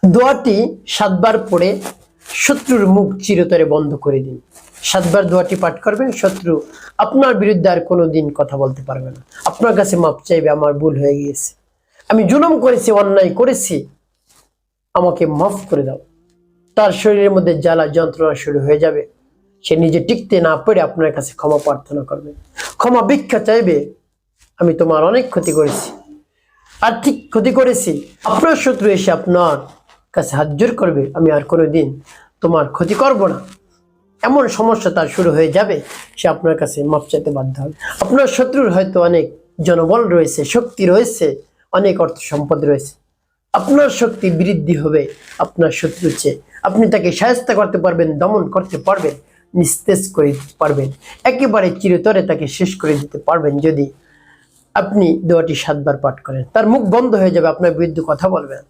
দোয়াটি 7 বার পড়ে শত্রুর মুখ চিরতরে বন্ধ করে দিন। 7 বার দোয়াটি পাঠ করবেন, শত্রু আপনার বিরুদ্ধে আর কোনোদিন কথা বলতে পারবে না। আপনার কাছে মাপ চাইবে, আমার ভুল হয়ে গিয়েছে, আমি জুলুম করেছি, অন্যায় করেছি, আমাকে মাফ করে দাও। তার শরীরের মধ্যে জ্বালা যন্ত্রণা শুরু হয়ে যাবে। সে নিজে টিকতে না পেরে আপনার কাছে ক্ষমা প্রার্থনা করবে, ক্ষমা ভিক্ষা চাইবে। আমি তোমার অনেক ক্ষতি করেছি, আর্থিক ক্ষতি করেছি। আপনার শত্রু এসে আপনার কাছে হাত জোর করবে, আমি আর কোনোদিন তোমার ক্ষতি করব না। এমন সমস্যা তার শুরু হয়ে যাবে, সে আপনার কাছে মাপ চাইতে বাধ্য হবে। আপনার শত্রুর হয়তো অনেক জনবল রয়েছে, শক্তি রয়েছে, অনেক অর্থ সম্পদ রয়েছে। আপনার শক্তি বৃদ্ধি হবে আপনার শত্রুর চেয়ে। আপনি তাকে সাহায্য করতে পারবেন, দমন করতে পারবেন, নিস্তেজ করে দিতে পারবেন, একেবারে চিরতরে তাকে শেষ করে দিতে পারবেন যদি আপনি দোয়াটি 7 বার পাঠ করেন। তার মুখ বন্ধ হয়ে যাবে, আপনার বিরুদ্ধে কথা বলবে না,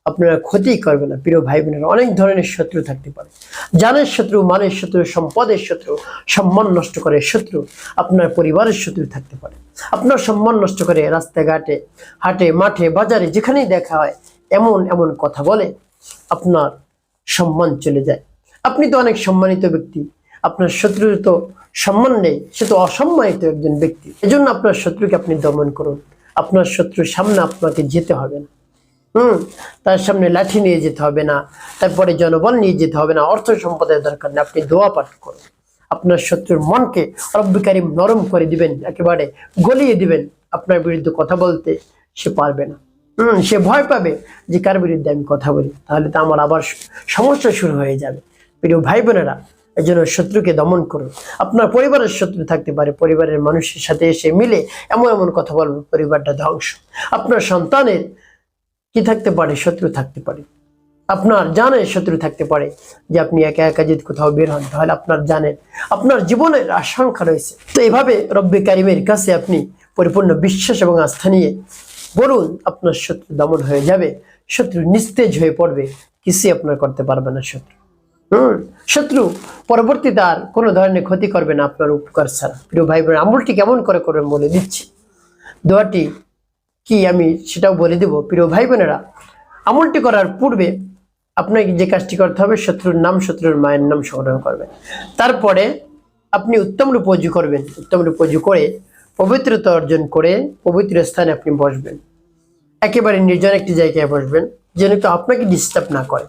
আপনারা ক্ষতি করবে না। প্রিয় ভাই বোনেরা, অনেক ধরনের শত্রু থাকতে পারে। জানের শত্রু, মানের শত্রু, সম্পদের শত্রু, সম্মান নষ্ট করে শত্রু, আপনার পরিবারের শত্রু থাকতে পারে। আপনার সম্মান নষ্ট করে রাস্তাঘাটে, হাটে, মাঠে, বাজারে, যেখানেই দেখা হয় এমন এমন কথা বলে আপনার সম্মান চলে যায়। আপনি তো অনেক সম্মানিত ব্যক্তি, আপনার শত্রুর তো সম্মান নেই, সে তো অসম্মানিত একজন ব্যক্তি। এজন্য আপনার শত্রুকে আপনি দমন করুন। আপনার শত্রুর সামনে আপনাকে যেতে হবে না, তার সামনে লাঠি নিয়ে যেতে হবে না, তারপরে জনবল নিয়ে যেতে হবে না, অর্থ সম্পদের দরকার নেই। আপনি দোয়া পাঠ করুন, আপনার শত্রুর মনকে রব্বুল কারীম নরম করে দিবেন, একেবারে গলিয়ে দিবেন। আপনার বিরুদ্ধে কথা বলতে সে পারবে না। সে ভয় পাবে যে কার বিরুদ্ধে আমি কথা বলি, তাহলে তো আমার আবার সমস্যা শুরু হয়ে যাবে। প্রিয় ভাই বোনেরা, এই জন্য শত্রুকে দমন করুন। আপনার পরিবারের শত্রু থাকতে পারে, পরিবারের মানুষের সাথে এসে মিলে এমন এমন কথা বলবে, পরিবারটা ধ্বংস। আপনার সন্তানের কি থাকতে পারে, শত্রু থাকতে পারে। আপনার জানের শত্রু থাকতে পারে, যে আপনি একা একা যদি কোথাও বের হন তাহলে আপনার জানের, আপনার জীবনের আশঙ্কা রয়েছে। তো এভাবে রব্বে কারিমের কাছে আপনি পরিপূর্ণ বিশ্বাস এবং আস্থা নিয়ে বলুন, আপনার শত্রু দমন হয়ে যাবে, শত্রু নিস্তেজ হয়ে পড়বে, কিছুই আপনার করতে পারবে না শত্রু। শত্রু পরবর্তীতে আর কোনো ধরনের ক্ষতি করবে না আপনার উপকার ছাড়া। প্রিয় ভাই বোন, আমলটি কেমন করে করবেন বলে দিচ্ছি। দোয়াটি কি আমি সেটাও বলে দেব। প্রিয় ভাই বোনেরা, আমলটি করার পূর্বে আপনাকে যে কাজটি করতে হবে, শত্রুর নাম, শত্রুর মায়ের নাম সংগ্রহ করবেন। তারপরে আপনি উত্তম রূপে ওযু করবেন। উত্তম রূপে ওযু করে পবিত্রতা অর্জন করে পবিত্র স্থানে আপনি বসবেন, একেবারে নির্জন একটি জায়গায় বসবেন যেন তো আপনাকে ডিস্টার্ব না করে।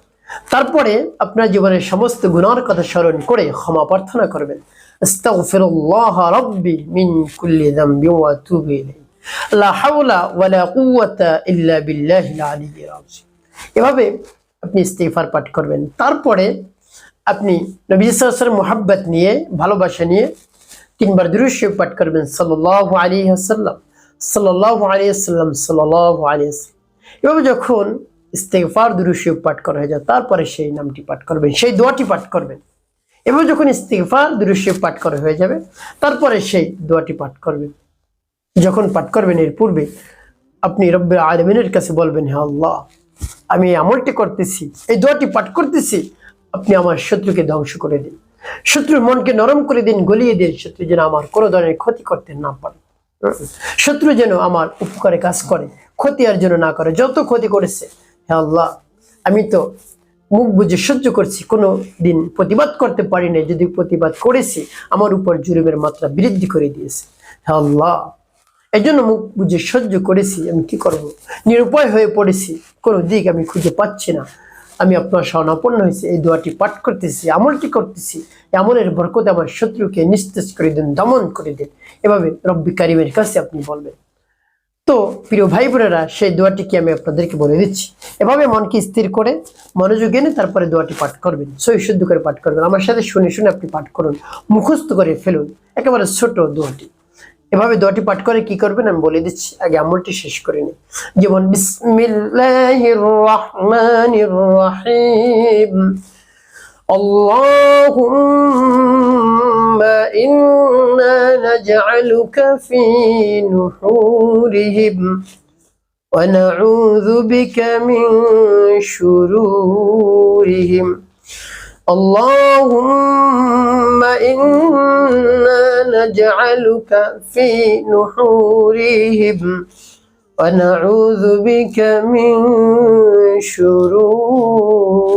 তারপরে আপনার জীবনের সমস্ত গুনার কথা স্মরণ করে ক্ষমা প্রার্থনা করবেন। আস্তাগফিরুল্লাহ রাব্বি মিন কুল্লি যামবি ওয়া আতুবু ইলাইহি, লা হাওলা ওয়ালা কুওয়াতা ইল্লা বিল্লাহিল আলিয়্যিল আযীম। এভাবে আপনি ইস্তিগফার পাঠ করবেন। তারপরে আপনি নবী সাল্লাল্লাহু আলাইহি ওয়াসাল্লাম মুহাব্বত নিয়ে, ভালোবাসা নিয়ে 3 বার দুরূদ শরীফ পাঠ করবেন। সাল্লাল্লাহু আলাইহি ওয়াসাল্লাম, সাল্লাল্লাহু আলাইহি ওয়াসাল্লাম, সাল্লাল্লাহু আলাইহি ওয়াসাল্লাম। এভাবে যখন ইস্তিগফার দুরূদ শরীফ পাঠ করা হয়ে যায়, তারপরে সেই নামটি পাঠ করবেন, সেই দোয়াটি পাঠ করবেন। এভাবে যখন ইস্তিগফার দুরূদ শরীফ পাঠ করা হয়ে যাবে, তারপরে সেই দোয়াটি পাঠ করবেন। যখন পাঠ করবেন, এর পূর্বে আপনি রব্বুল আলামিনের কাছে বলবেন, হে আল্লাহ, আমি এই আমলটি করতেছি, এই দোয়াটি পাঠ করতেছি, আপনি আমার শত্রুকে ধ্বংস করে দিন, শত্রুর মনকে নরম করে দিন, গলিয়ে দিন, শত্রু যেন আমার কোনো ধরনের ক্ষতি করতে না পারে, শত্রু যেন আমার উপকারে কাজ করে, ক্ষতি আর যেন না করে। যত ক্ষতি করেছে, হে আল্লাহ, আমি তো মুখ বুঝে সহ্য করছি, কোনো দিন প্রতিবাদ করতে পারি না, যদি প্রতিবাদ করেছি আমার উপর জুলুমের মাত্রা বৃদ্ধি করে দিয়েছে। হে আল্লাহ, এই জন্য মুখ বুঝে সহ্য করেছি, আমি কি করব, নিরুপায় হয়ে পড়েছি, কোনো দিক আমি খুঁজে পাচ্ছি না, আমি আপনার শরণাপন্ন হয়েছি, এই দোয়াটি পাঠ করতেছি, আমলটি করতেছি, আমলের বরকতে আমার শত্রুকে নিস্তেজ করে দিন, দমন করে দিন। এভাবে রব্বি কারিমের কাছে আপনি বলবেন। তো প্রিয় ভাই বোনেরা, সেই দোয়াটিকে আমি আপনাদেরকে বলে দিচ্ছি। এভাবে মনকে স্থির করে মনোযোগ এনে তারপরে দোয়াটি পাঠ করবেন, সহি শুদ্ধ করে পাঠ করবেন। আমার সাথে শুনে শুনে আপনি পাঠ করুন, মুখস্থ করে ফেলুন, একেবারে ছোট দোয়াটি। এভাবে দোয়াটি পাঠ করে কি করবেন আমি বলে দিচ্ছি, আগে আমলটি শেষ করে নিন। যেমন বিসমিল্লাহির রহমানির রহিম, আল্লাহুম্মা ইন্না নাজআলুকা ফি নুহুরিহিম ওয়া নাউযু বিকা মিন শুরুরিহিম। اللهم إنا نجعلك في نحورهم ونعوذ بك من شرورهم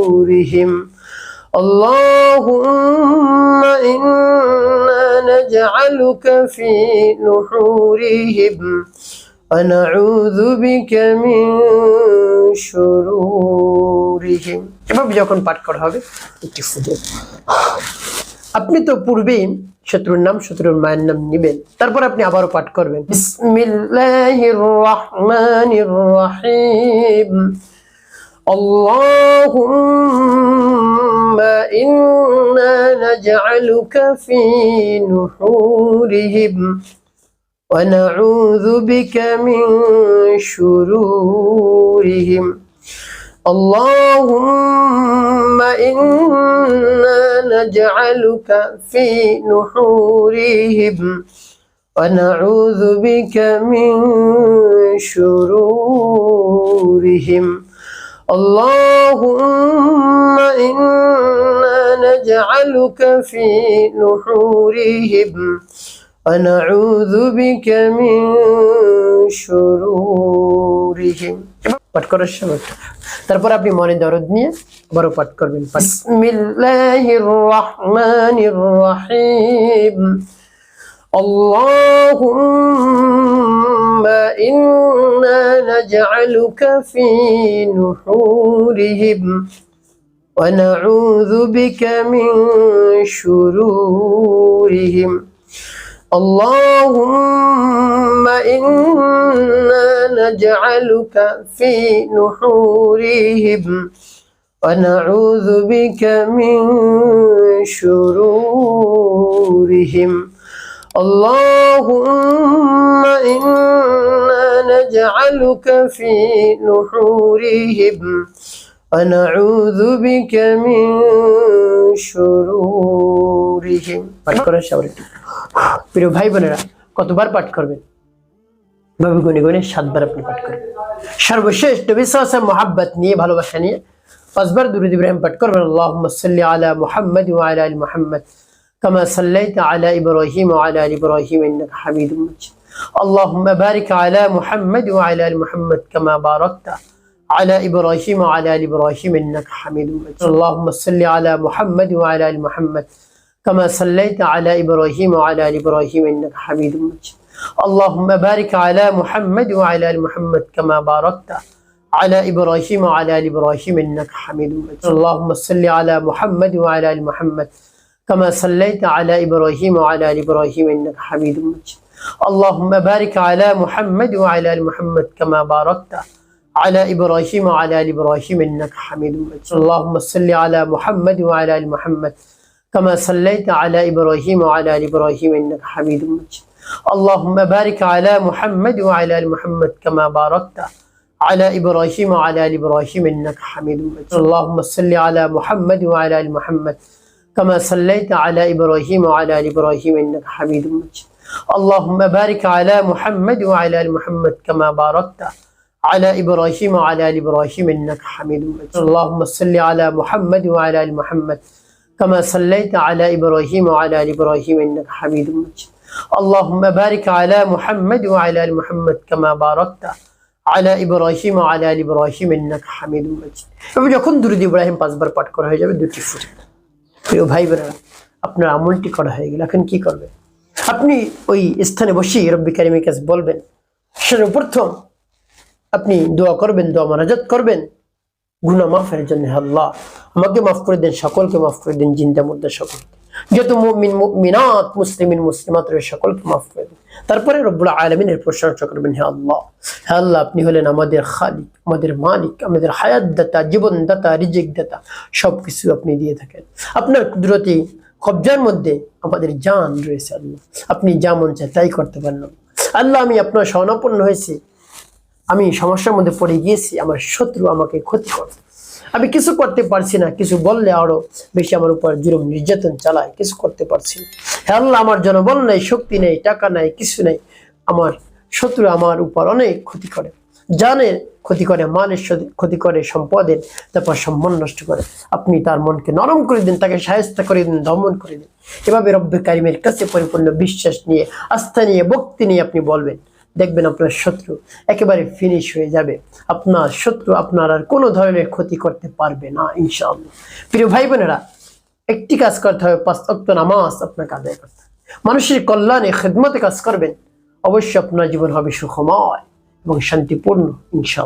اللهم إنا نجعلك في نحورهم ونعوذ بك من شرورهم এভাবে যখন পাঠ করা হবে একটু ফুটে আপনি তো পূর্বেই শত্রুর নাম শত্রুর মায়ের নাম নেবেন তারপর আপনি আবারও পাঠ করবেন বিসমিল্লাহির রহমানির রহিম اللهم إنا نجعلك في نحورهم ونعوذ بك من شرورهم اللهم إنا نجعلك في نحورهم ونعوذ بك من شرورهم اللهم إنا نجعلك في نحورهم ونعوذ بك من شرورهم পাঠ করার সময় তারপর আপনি মনে দরদ নিয়ে বড় পাঠ করবেন বিসমিল্লাহির রহমানির রহিম اللهم إنا نجعلك في نحورهم ونعوذ بك من شرورهم اللهم إنا نجعلك في نحورهم ونعوذ بك من شرورهم اللهم إنا نجعلك في نحورهم ونعوذ بك من شرورهم পাঠ করার সময় প্রিয় ভাই বোনেরা কতবার পাঠ করবেন ভাবে গুনে গুনে 7 বার আপনি পাঠ করবেন সর্বশেষ নবী সাল্লাল্লাহু আলাইহি ওয়াসাল্লাম mohabbat নিয়ে ভালোবাসা নিয়ে 5 বার দুরূদ ইব্রাহিম পাঠ করবেন আল্লাহুম্মা সাল্লি আলা মুহাম্মাদ ওয়া আলা আলি মুহাম্মাদ কামা সাল্লাইতা আলা ইব্রাহিম ওয়া আলা আলি ইব্রাহিম ইন্নাকা হামিদুম মাজিদ আল্লাহুম্মা বারিক আলা মুহাম্মাদ ওয়া আলা আলি মুহাম্মাদ কামা বারাকতা على إبراهيم وعلى آل إبراهيم إنك حميد مجيد اللهم صل على محمد وعلى آل محمد كما صليت على إبراهيم وعلى آل إبراهيم إنك حميد مجيد اللهم بارك على محمد وعلى آل محمد كما باركت على إبراهيم وعلى آل إبراهيم إنك حميد مجيد اللهم صل على محمد وعلى آل محمد كما صليت على إبراهيم وعلى آل إبراهيم إنك حميد مجيد اللهم بارك على محمد وعلى آل محمد كما باركت على إبراهيم وعلى آل إبراهيم إنك حميد مجيد اللهم صل على محمد وعلى آل محمد كما صليت على إبراهيم وعلى آل إبراهيم إنك حميد مجيد اللهم بارك على محمد وعلى آل محمد كما باركت على إبراهيم وعلى آل إبراهيم إنك حميد مجيد اللهم صل على محمد وعلى آل محمد كما صليت على إبراهيم وعلى آل إبراهيم إنك حميد مجيد اللهم بارك على محمد وعلى آل محمد كما باركت على إبراهيم وعلى آل إبراهيم إنك حميد مجيد اللهم صل على محمد وعلى آل محمد كما صليت على إبراهيم وعلى آل إبراهيم إنك حميد مجيد اللهم بارك على محمد وعلى آل محمد كما باركت على إبراهيم وعلى آل إبراهيم إنك حميد مجيد এভাবে যখন দুরূদ ইব্রাহিম 5 বার পাঠ করা হয়ে যাবে দুটি ফুটে প্রিয় ভাই বোনেরা আপনার আমলটি করা হয়ে গেল এখন কি করবেন আপনি ওই স্থানে বসে রব্বি কারীমের কাছে বলবেন সর্বপ্রথম আপনি দোয়া করবেন দোয়া মুনাজাত করবেন গুনাহ মাফের জন্য আল্লাহ আমাকে মাফ করে দেন সকলকে মাফ করে দেন জিন্দা মুর্দা সকলকে যত মুমিন মুমিনাত মুসলিমিন মুসলিমাত রয়েছে সকলকে মাফ করে দেন তারপরে রব্বুল আলামিনের প্রশংসা করবেন হে আল্লাহ আপনি হলেন আমাদের খালিক আমাদের মালিক আমাদের হায়াত দাতা জীবন দাতা রিজিক দাতা সবকিছু আপনি দিয়ে থাকেন আপনার কুদরতি কবজার মধ্যে আমাদের জান রয়েছে আল্লাহ আপনি যা মন চায় তাই করতে পারেন আল্লাহ আমি আপনার শরণাপন্ন হয়েছি আমি সমস্যার মধ্যে পড়ে গিয়েছি আমার শত্রু আমাকে ক্ষতি করে আমি কিছু করতে পারছি না কিছু বললে আরো বেশি আমার উপর জুলুম নির্যাতন চালায় কিছু করতে পারছি না হে আল্লাহ আমার জনবল নেই শক্তি নেই টাকা নাই কিছু নেই আমার শত্রু আমার উপর অনেক ক্ষতি করে জানের ক্ষতি করে মানের ক্ষতি করে সম্পদের তারপর সম্মান নষ্ট করে আপনি তার মনকে নরম করে দিন তাকে শায়েস্তা করে দিন দমন করে দিন এভাবে রব্বুল কারীমের কাছে পরিপূর্ণ বিশ্বাস নিয়ে আস্থা নিয়ে ভক্তি নিয়ে আপনি বলবেন দেখবেন আপনার শত্রু একেবারে ফিনিশ হয়ে যাবে। আপনার শত্রু আপনার আর কোনো ধরনের ক্ষতি করতে পারবে না ইনশাআল্লাহ। প্রিয় ভাই বোনেরা, একটি কাজ করতে হবে, 5 ওয়াক্ত নামাজ আপনাকে আদায় করতে হবে, মানুষের কল্যাণে খেদমতে কাজ করবেন, অবশ্যই আপনার জীবন হবে সুখময় এবং শান্তিপূর্ণ ইনশাআল্লাহ।